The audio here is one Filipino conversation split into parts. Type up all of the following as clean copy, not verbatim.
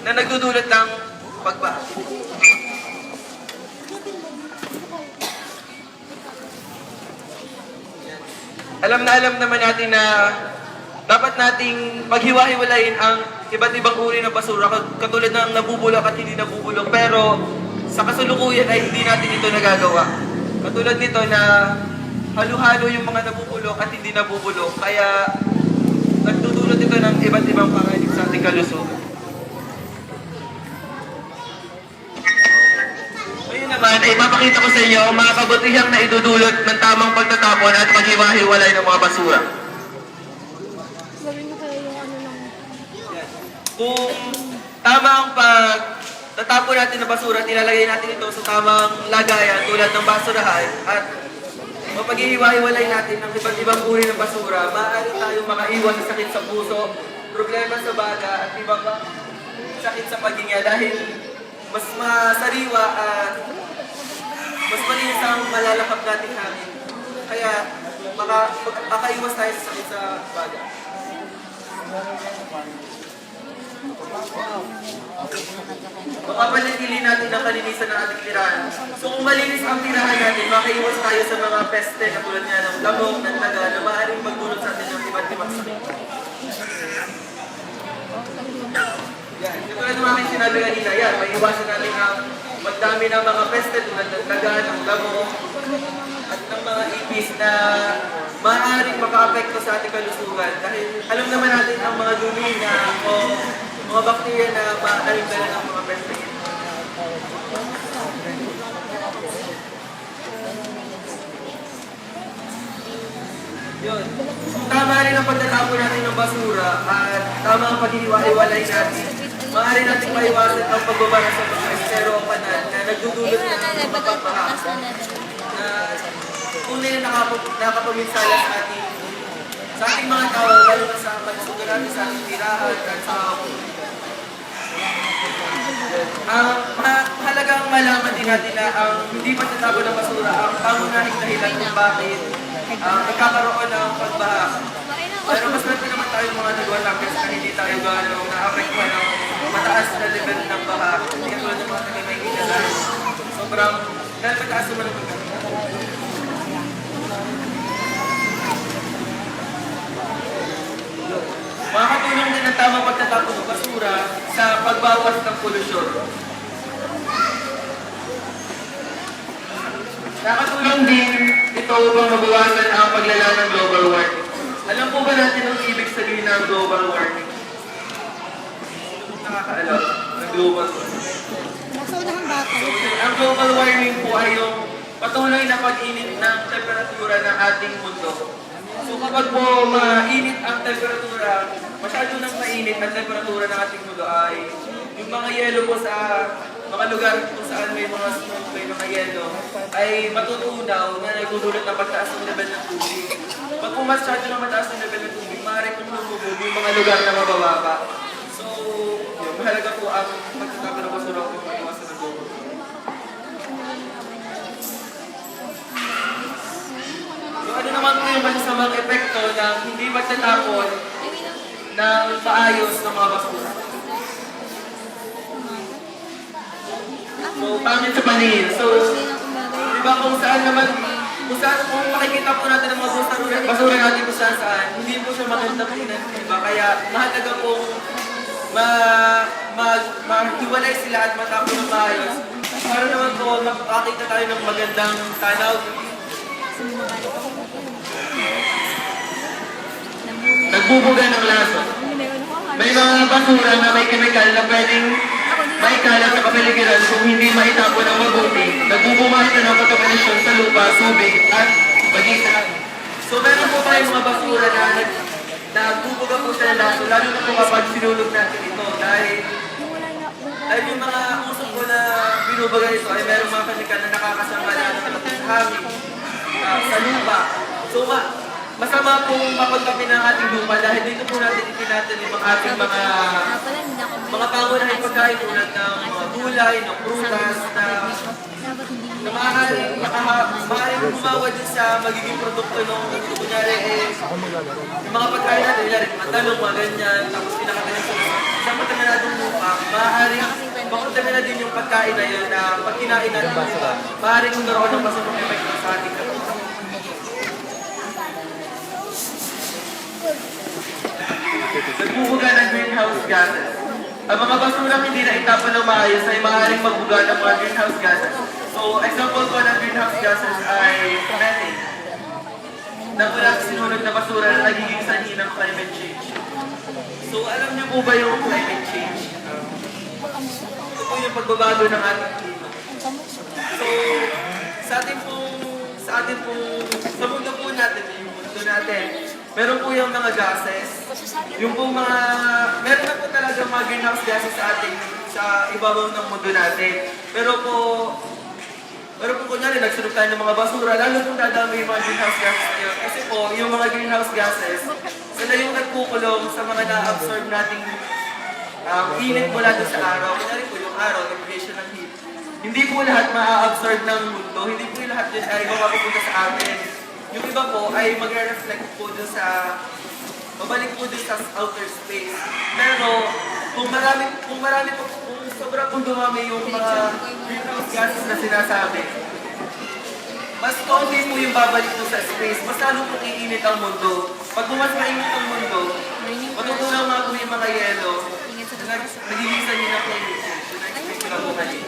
na nagdudulot ng pagbaha. Alam na alam naman natin na dapat nating paghiwa-hiwalayin ang iba't ibang uri ng basura katulad ng nabubulok at hindi nabubulok. Pero sa kasalukuyan ay hindi natin ito nagagawa. Katulad nito na halo-halo yung mga nabubulok at hindi nabubulok. Kaya nagdudulot ito ng iba't ibang panganib sa ating kalusugan. Ngayon naman ay mapakita ko sa inyo ang mga kabutihang na idudulot ng tamang pagtatapon at paghiwa-hiwalay ng mga basura. Kung tama ang pagtatapon natin ng basura, nilalagay natin ito sa tamang lagayan tulad ng basurahan at mapaghihiwa-hiwalay natin ng iba't ibang uri ng basura, maaari tayong makaiwas sa sakit sa puso, problema sa baga at ibang sakit sa paghinga dahil mas masariwa at mas malinis ang malalakap nating hangin. Kaya makaiwas tayo sa sakit sa baga. Makapanatili natin ang kalinisan ng ating tirahan. So kung malinis ang tirahan natin, makaiwas tayo sa mga peste katulad nga ng lamok, ng taga na maaaring magdulot sa atin ng iba't ibang sakit. Yan, katulad ng aming sinabi kanina, yan, may iwasan natin ang magdami ng mga peste tulad ng taga, ng lamok, at ng mga ipis na maaaring maka-apekto sa ating kalusugan. Dahil alam naman natin ang mga dumi na o mga bakterya na maaaring dala ng mga peste. Yun. Tama rin ang pagtatapon natin ng basura at tama ang paghihiwa-hiwalay natin. Maaari natin maiwasan ang pagbabara sa mga estero o panal na nagdudulot ng mapagbaha na tunay na nakapaginsala sa ating mga tao, lalo na sa pagsusugan natin sa ating tirahan at sa mahalagang malaman din natin na ang hindi pagtatapon ng basura ang pangunahing dahilan kung bakit nagkakaroon ng pagbaha. Pero mas natin naman tayo mga nagwalakers na hindi tayo gano'ng na-apektuhan ng mataas na level ng baha. Hindi katulad ng mga taga-Maynila na sobrang dahil mataas naman ang pagbaha. Makakatulong din ang tamang pagtatapon ng basura sa pagbawas ng polusyon. Nakatulong din ito upang mabawasan ang paglala ng global warming. Alam po ba natin ang ibig sabihin ng global warming? Nakakaalam ng global warming. Ang global warming po ay yung patuloy na pag-init ng temperatura ng ating mundo. So kapag po mainit ang temperatura, masyado nang mainit ang temperatura ng ating mundo ay yung mga yelo po sa mga lugar kung saan may mga snow, may mga yelo, ay matutunaw na nagdudulot ng pagtaas ng level ng tubig. Pag po masyado na mataas ng level ng tubig, maaari pong lumubog yung mga lugar na mabababa. So, yun, mahalaga po ang pagtatapon ng basura kung maiwasan ng global. So, ano naman po yung masasamang epekto ng hindi pagtatapon ng maayos ng mga basura? So, pangit sa paningin. So, di ba kung saan naman, kung makikita po natin ang mga basura natin kung saan, hindi po siya maganda tingnan, di ba? Kaya mahalaga pong maghiwalay sila at matapon ng maayos. Para naman po makakita tayo ng magandang tanaw. Nagbubuga ng laso. May mga basura na may kemikal na pwedeng maikalat sa kapaligiran kung hindi maitapon ng mabuti. Nagbubumahan na ng kontaminasyon sa lupa, tubig, at maging sa langit. So meron po tayong mga basura na nagbubuga po sa laso, lalo na po kapag sinulog natin ito dahil yung mga usok po na binubaga ito ay merong mga kemikal na nakakasama na ng hangin sa lupa. So masama pong mapagkami ng ating lupa dahil dito po natin itinatan yung ating mga pangunahing pagkain tulad ng mga gulay, ng prutas na maaaring gumawa din sa magiging produkto ng kunyari yung mga pagkain natin, kunyari mga talong, mga ganyan, tapos pinakatanin sa kontaminadong lupa, maaaring makontamina din yung pagkain na yun na pag kinain natin, di ba? Maaaring magkaroon ng masamang epekto sa ating katawan. Nagbubuga ng greenhouse gases. Ang mga basurang hindi na itapon ng maayos ay maaaring magbuga ng mga greenhouse gases. So, example po ng greenhouse gases ay methane. Na mula sa sinulog na basura na nagiging sanhi ng climate change. So, alam niyo po ba yung climate change? Ito po yung pagbabago ng ating klima. So, sa mundo po natin, yung mundo natin, meron po yung mga gases, yung po meron na po talaga mga greenhouse gases sa ibabaw ng mundo natin. Pero po kunyari, nagsunod tayo ng mga basura, lalo pong dadami yung mga greenhouse gases na yun. Kasi po, yung mga greenhouse gases, sila yung nagkukulong sa mga na-absorb nating init mula doon sa araw. Kunyari po yung araw, radiation ng heat. Hindi po lahat ma-absorb ng mundo, hindi po yung lahat din ay mapapunta sa atin. Yung iba po ay magre-reflect po doon babalik po doon sa outer space. Pero kung sobra pong dumami yung mga greenhouse gases na sinasabi, mas kaunti po yung babalik po sa space, mas lalo pong iinit ang mundo. Pag mas mainit ang mundo, matutunaw nga po yung mga yelo, nagilisan nyo na climate change. Na-expect ko na po kanina.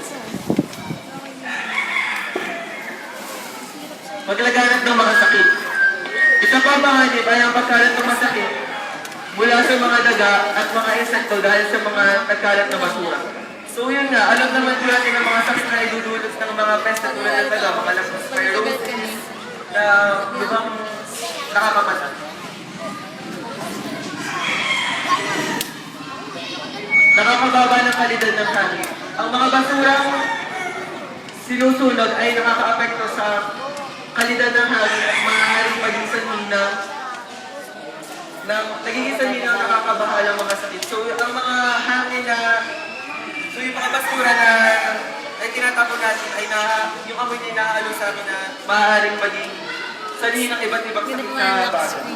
Maglaganap ng mga sakit. Isa pa panganib ay ang pagkalat ng masakit mula sa mga daga at mga insekto dahil sa mga nagkalat na basura. So yun nga, alam naman po natin ang mga sakit na idudulot ng mga pest na tulad ng daga, mga leptospirosis, na ibang nakakamatay. Nakakababa ng kalidad ng hangin. Ang mga basurang sinusunog ay nakakaapekto sa kalidad ng hangin at maaaring maging sanhi nagiging sanhi ng nakakabahalang mga sakit. So ang mga hangin yung mga basura na tinatapon natin ay yung amoy na inaalo sa amin na maaaring maging sanhi ng iba't ibang sakit na bagay.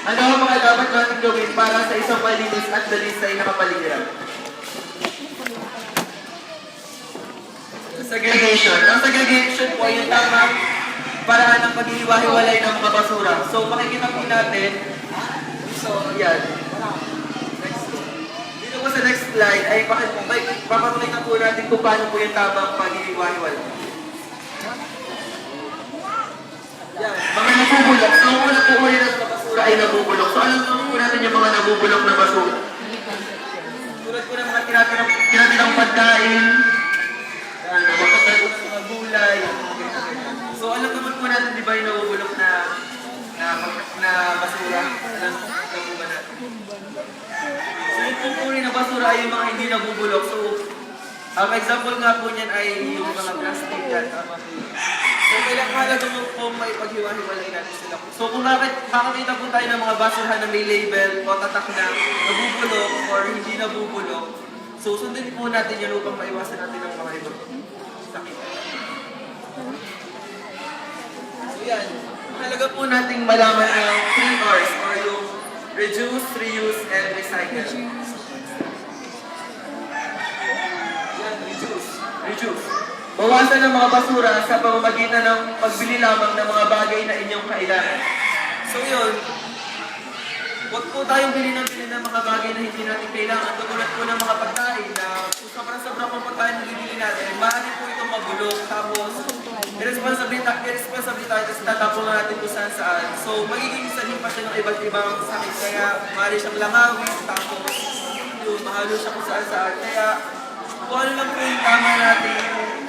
Ano ang mga dapat natin gawin para sa isang malinis at dalisay na kapaligiran? Segregation. Ang segregation po ay yung tamang paraan ng paghihiwa-hiwalay ng mga basura. So, makikita po natin. So, yan. Dito po sa next slide ay papatunay na po natin kung paano po yung tamang paghihiwa-hiwalay. Yan. Mga nabubulok. So, ang una po rin ng basura ay nabubulok. So, alam naman po natin yung mga nabubulok na basura. Tulad po ng mga tinatirang pagkain, mga gulay. So alam naman po natin, di ba yung nabubulok na basura? Alam po ba natin? So yung pupuri na basura ay yung mga hindi nabubulok. So ang example nga po niyan ay yung mga plastic yan. So kailangan halaga mo po may paghiwa-hiwalay natin sila. So kung makakita po tayo ng mga basurahan na may label o tatak na nabubulok or hindi nabubulok, so sundin po natin yun upang maiwasan natin ang mga ibang sakit. So yan, mahalaga po nating malaman ang 3 R's or yung reduce, reuse, and recycle. Yan, reduce. Bawasan ang mga basura sa pamamagitan ng pagbili lamang ng mga bagay na inyong kailangan. So yun, huwag po tayong bili ng mga bagay na hindi natin kailangan. Tulad po ng mga pagkain na kung sobrang pang pagkain na bibili natin, maaari po itong mabulok. Tapos, irresponsibility kasi tatapon na natin kung saan. So, magiging sanhin pa siya ng iba't ibang sakit. Kaya, maaari siyang langawin. Tapos, yun, mahalo siya kung saan. Kaya, kung ano lang po yung tama natin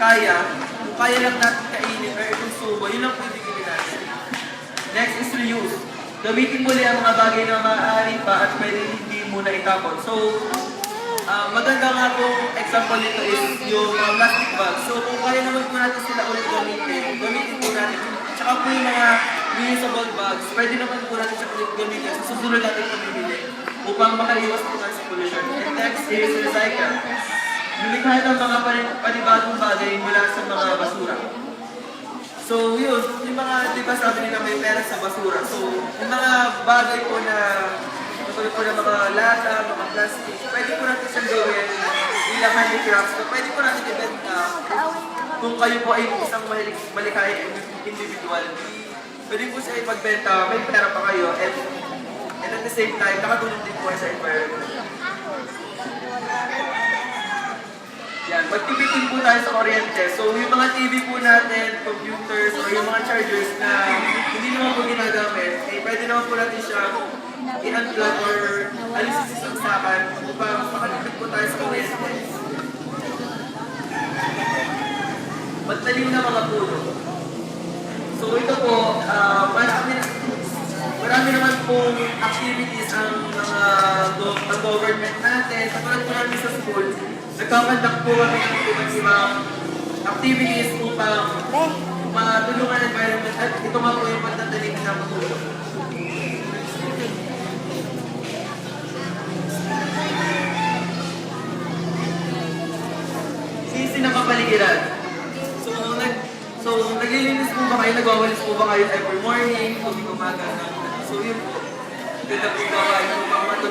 kaya, kung kaya lang natin kainin or i-consumo, yun lang po yung bibili natin. Next is reuse. Gamitin muli ang mga bagay na maaari pa at pwede hindi muna itapon. So, maganda nga po example nito is yung mga plastic bags. So, kung kaya naman po natin sila ulit gamitin po natin. Tsaka po yung mga reusable bags, pwede naman po natin siya ulit gamitin sa susunod natin pamimili upang makaiwas po tayo sa pollution. And next is recycle. Lumikha ng mga panibagong bagay mula sa mga basura. So yun, yung mga, di ba sabi nila may pera sa basura. So, yung mga bagay po na Katulad po ng mga lata, mga plastic. Pwede po natin siyang gawin bilang handicrafts. So, pwede po natin ibenta. Kung kayo po ay isang malikhaing individual, pwede po siya ipagbenta, may pera pa kayo, and at the same time, nakatulong din po sa environment. Yan, magtipitin po tayo sa kuryente. So, yung mga TV po natin, computers, or yung mga chargers na hindi naman po ginagamit, eh, pwede naman po natin siya i-unplug or alisin sa saksakan upang makalipit po tayo sa kuryente. Magtalim na mga puno. So, ito po, marami naman pong activities ang mga government natin. Katulad po namin sa school, nagkakandak po kami ng iba't ibang activities upang matulungan ang environment at ito nga po yung pagtatalim ng puno. Sisi na kapaligiran. So, naglilinis po ba kayo? Nagwawalis po ba kayo every morning? Tuwing umaga? So, yun po. Ganda po ba kayo?